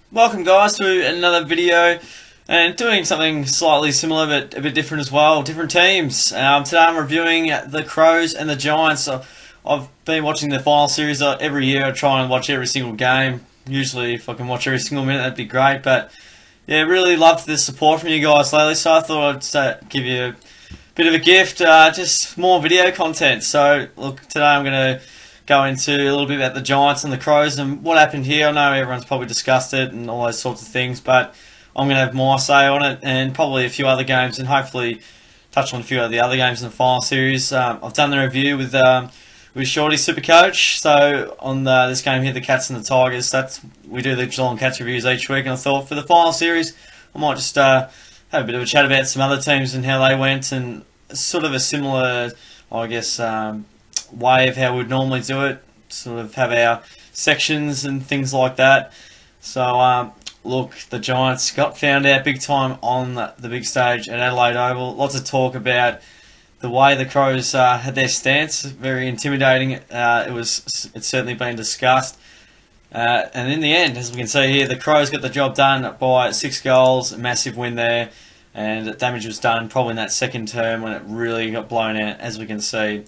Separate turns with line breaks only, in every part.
Welcome guys to another video and doing something slightly similar but a bit different as well, different teams. Today I'm reviewing the Crows and the Giants. I've been watching the final series every year. I try and watch every single game. Usually if I can watch every single minute that'd be great, but yeah, really loved the support from you guys lately, so I thought I'd give you a bit of a gift, just more video content. So look, today I'm going to go into a little bit about the Giants and the Crows and what happened here. I know everyone's probably discussed it and all those sorts of things, but I'm going to have my say on it and probably a few other games and hopefully touch on a few of the other games in the final series. I've done the review with Shorty Supercoach. So on this game here, the Cats and the Tigers, we do the Geelong Cats reviews each week, and I thought for the final series I might just have a bit of a chat about some other teams and how they went, and sort of a similar, I guess, way of how we'd normally do it, sort of have our sections and things like that. So look, the Giants got found out big time on the big stage at Adelaide Oval. Lots of talk about the way the Crows had their stance, very intimidating. It's certainly been discussed, and in the end, as we can see here, the Crows got the job done by 6 goals, a massive win there, and damage was done probably in that second term when it really got blown out, as we can see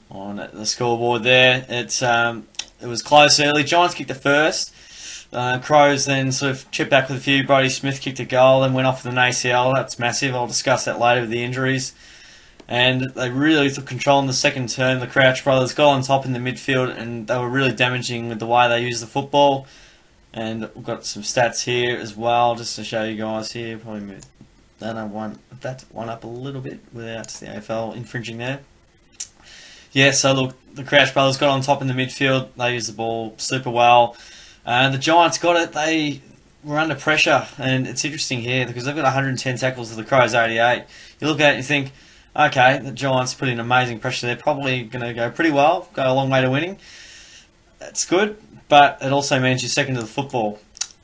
on the scoreboard there. It was close early. Giants kicked the first. Crows then sort of chipped back with a few. Brodie Smith kicked a goal and went off with an ACL. That's massive. I'll discuss that later with the injuries. And they really took control in the second term. The Crouch brothers got on top in the midfield, and they were really damaging with the way they used the football. And we've got some stats here as well, just to show you guys here. Probably move that one up a little bit without the AFL infringing there. Yeah, so look, the Crouch brothers got on top in the midfield. They used the ball super well. And the Giants got it. They were under pressure. And it's interesting here because they've got 110 tackles to the Crows 88. You look at it and you think, okay, the Giants put in amazing pressure. They're probably going to go pretty well, go a long way to winning. That's good, but it also means you're second to the football,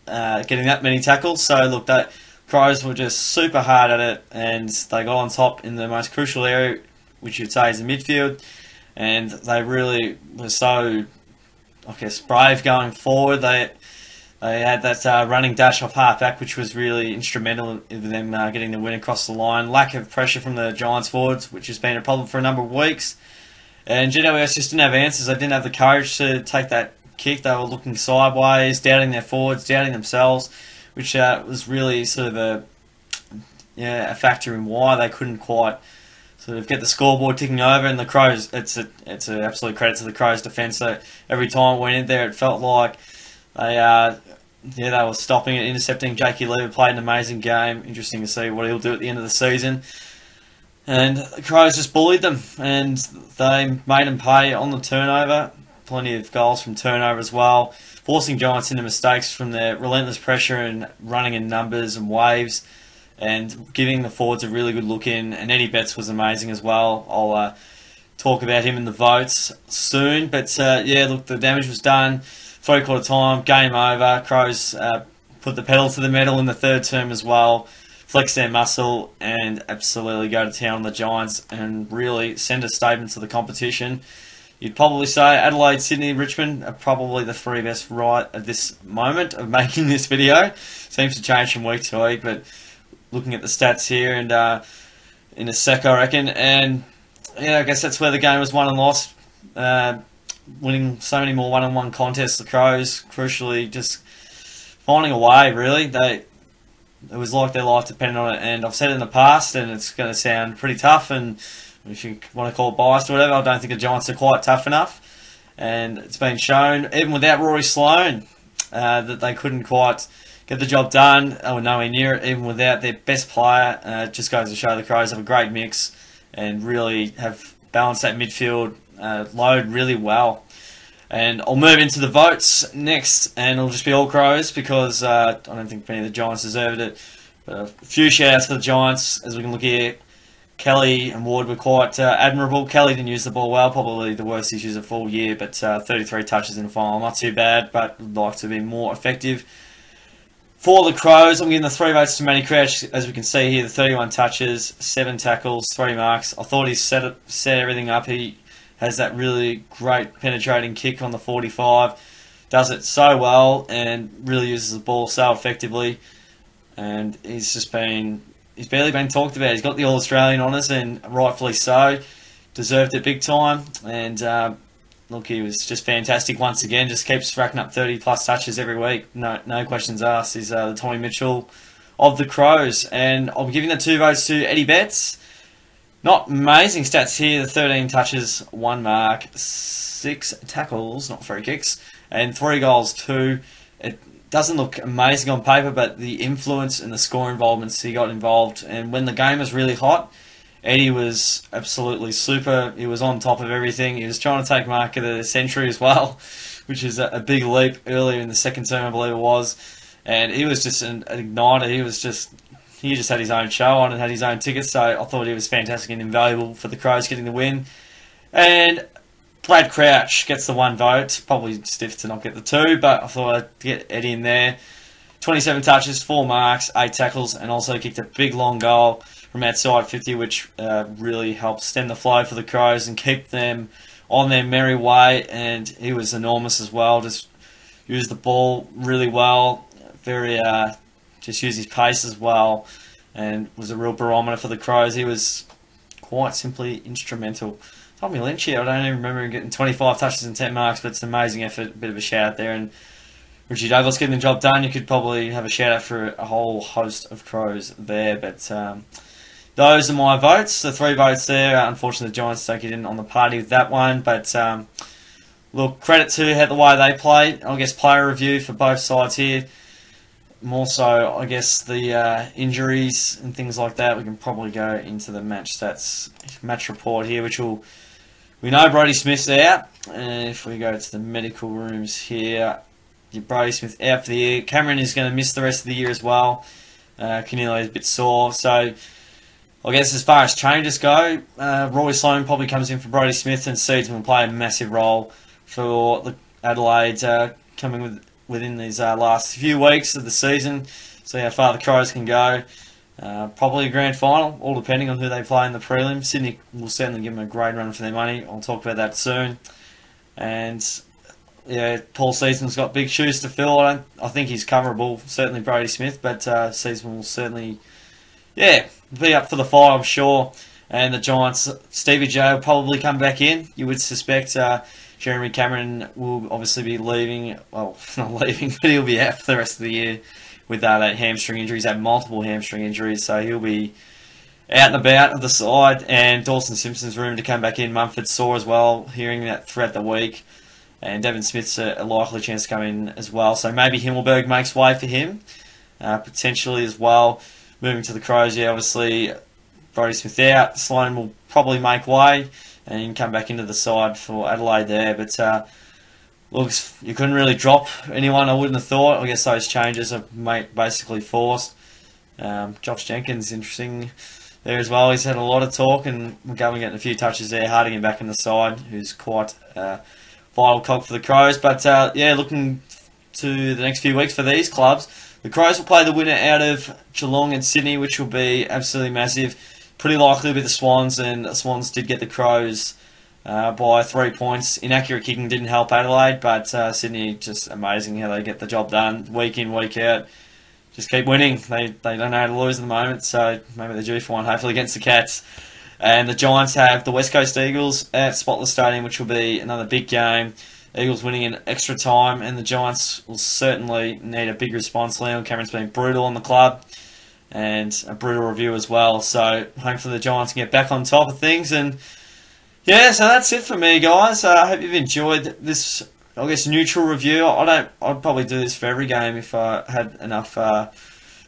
getting that many tackles. So look, the Crows were just super hard at it, and they got on top in the most crucial area, which you'd say is the midfield. And they really were so, I guess, brave going forward. They had that running dash off half-back, which was really instrumental in them getting the win across the line. Lack of pressure from the Giants forwards, which has been a problem for a number of weeks. And GWS just didn't have answers. They didn't have the courage to take that kick. They were looking sideways, doubting their forwards, doubting themselves, which was really sort of a factor in why they couldn't quite sort of get the scoreboard ticking over. And the Crows, it's an absolute credit to the Crows' defence. So every time it went in there, it felt like they were stopping it, intercepting. Jakey Lever played an amazing game. Interesting to see what he'll do at the end of the season. And the Crows just bullied them, and they made them pay on the turnover. Plenty of goals from turnover as well, forcing Giants into mistakes from their relentless pressure and running in numbers and waves, and giving the forwards a really good look in. And Eddie Betts was amazing as well. I'll talk about him in the votes soon. But yeah, look, the damage was done. 3/4 time, game over. Crows put the pedal to the metal in the third term as well, flex their muscle and absolutely go to town on the Giants and really send a statement to the competition. You'd probably say Adelaide, Sydney, Richmond are probably the 3 best right at this moment of making this video. Seems to change from week to week, but looking at the stats here and in a sec, I reckon. And yeah, I guess that's where the game was won and lost. Winning so many more one-on-one contests, the Crows crucially just finding a way, really. It was like their life depended on it, and I've said it in the past, and it's going to sound pretty tough, and if you want to call it biased or whatever, I don't think the Giants are quite tough enough. And it's been shown, even without Rory Sloane, that they couldn't quite get the job done. They were nowhere near it, even without their best player. It just goes to show the Crows have a great mix and really have balanced that midfield load really well. And I'll move into the votes next, and it'll just be all Crows because I don't think any of the Giants deserved it. But a few shout-outs for the Giants, as we can look here. Kelly and Ward were quite admirable. Kelly didn't use the ball well, probably the worst he's used a full year, but 33 touches in the final, not too bad, but would like to be more effective. For the Crows, I'm giving the 3 votes to Matty Crouch. As we can see here, the 31 touches, 7 tackles, 3 marks. I thought he set everything up. He has that really great penetrating kick on the 45. does it so well and really uses the ball so effectively. And he's barely been talked about. He's got the All-Australian honours, and rightfully so. Deserved it big time. And look, he was just fantastic once again. Just keeps racking up 30+ touches every week. No questions asked. He's the Tommy Mitchell of the Crows. And I'll be giving the 2 votes to Eddie Betts. Not amazing stats here. The 13 touches, 1 mark, 6 tackles, not free kicks, and 3 goals too. It doesn't look amazing on paper, but the influence and the score involvements he got involved. And when the game was really hot, Eddie was absolutely super. He was on top of everything. He was trying to take mark of the century as well, which is a big leap earlier in the second term, I believe it was. And he was just an igniter. He just had his own show on and had his own tickets, so I thought he was fantastic and invaluable for the Crows getting the win. And Brad Crouch gets the 1 vote. Probably stiff to not get the 2, but I thought I'd get Eddie in there. 27 touches, 4 marks, 8 tackles, and also kicked a big long goal from outside 50, which really helped stem the flow for the Crows and keep them on their merry way. And he was enormous as well. Just used the ball really well. Just used his pace as well, and was a real barometer for the Crows. He was quite simply instrumental. Tommy Lynch here, I don't even remember him getting 25 touches and 10 marks, but it's an amazing effort. A bit of a shout out there. And Richie Douglas getting the job done. You could probably have a shout out for a whole host of Crows there. But those are my votes. The 3 votes there. Unfortunately, the Giants don't get in on the party with that one. But look, credit to the way they played. I guess player review for both sides here. More so, I guess, the injuries and things like that. We can probably go into the match stats, match report here, which we know Brodie Smith's out. And if we go to the medical rooms here, Brodie Smith out for the year. Cameron is going to miss the rest of the year as well. Canelo is a bit sore. So, I guess as far as changes go, Roy Sloane probably comes in for Brodie Smith, and Seedsman will play a massive role for the Adelaide coming within these last few weeks of the season. See how far the Crows can go. Probably a grand final, all depending on who they play in the prelim. Sydney will certainly give them a great run for their money. I'll talk about that soon. And yeah, Paul Seedsman's got big shoes to fill. I think he's coverable, certainly Brodie Smith, but Seedsman will certainly, be up for the fight, I'm sure. And the Giants, Stevie J will probably come back in. You would suspect Jeremy Cameron will obviously be leaving. Well, not leaving, but he'll be out for the rest of the year with that hamstring injury. He's had multiple hamstring injuries, so he'll be out and about of the side. And Dawson Simpson's rumoured to come back in. Mumford's sore as well, hearing that throughout the week. And Devon Smith's a likely chance to come in as well. So maybe Himmelberg makes way for him, potentially as well. Moving to the Crows, obviously Brodie Smith out. Sloane will probably make way and come back into the side for Adelaide there. But looks, you couldn't really drop anyone, I wouldn't have thought. I guess those changes are basically forced. Josh Jenkins, interesting there as well. He's had a lot of talk, and McGovern getting a few touches there. Harding him back in the side, who's quite vital cog for the Crows. But looking to the next few weeks for these clubs, the Crows will play the winner out of Geelong and Sydney, which will be absolutely massive. Pretty likely to be the Swans, and the Swans did get the Crows by 3 points. Inaccurate kicking didn't help Adelaide, but Sydney, just amazing how they get the job done week in, week out. Just keep winning. They don't know how to lose at the moment, so maybe they're due for one, hopefully against the Cats. And the Giants have the West Coast Eagles at Spotless Stadium, which will be another big game. Eagles winning in extra time, and the Giants will certainly need a big response. Leon Cameron's been brutal on the club, and a brutal review as well. So hopefully the Giants can get back on top of things. And yeah, so that's it for me, guys. I hope you've enjoyed this, I guess, neutral review. I'd probably do this for every game if I had enough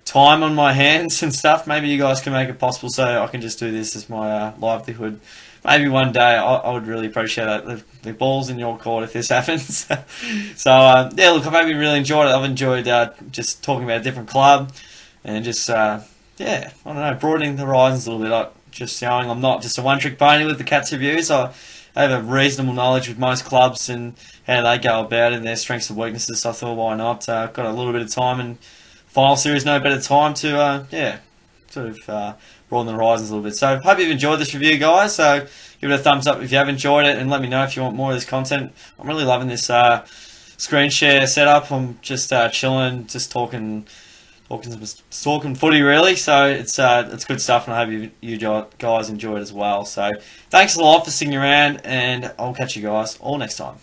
time on my hands and stuff. Maybe you guys can make it possible so I can just do this as my livelihood. Maybe one day. I would really appreciate that. The ball's in your court if this happens. So look, I hope you really enjoyed it. I've enjoyed just talking about a different club and just I don't know, broadening the horizons a little bit. Just showing I'm not just a one-trick pony with the Cats reviews. I have a reasonable knowledge with most clubs and how they go about it and their strengths and weaknesses. So I thought, why not? Got a little bit of time, and final series, no better time to broaden the horizons a little bit. So hope you've enjoyed this review, guys. So give it a thumbs up if you have enjoyed it, and let me know if you want more of this content. I'm really loving this screen share setup. I'm just chilling, just talking footy really. So it's good stuff, and I hope you guys enjoy it as well. So thanks a lot for sticking around, and I'll catch you guys all next time.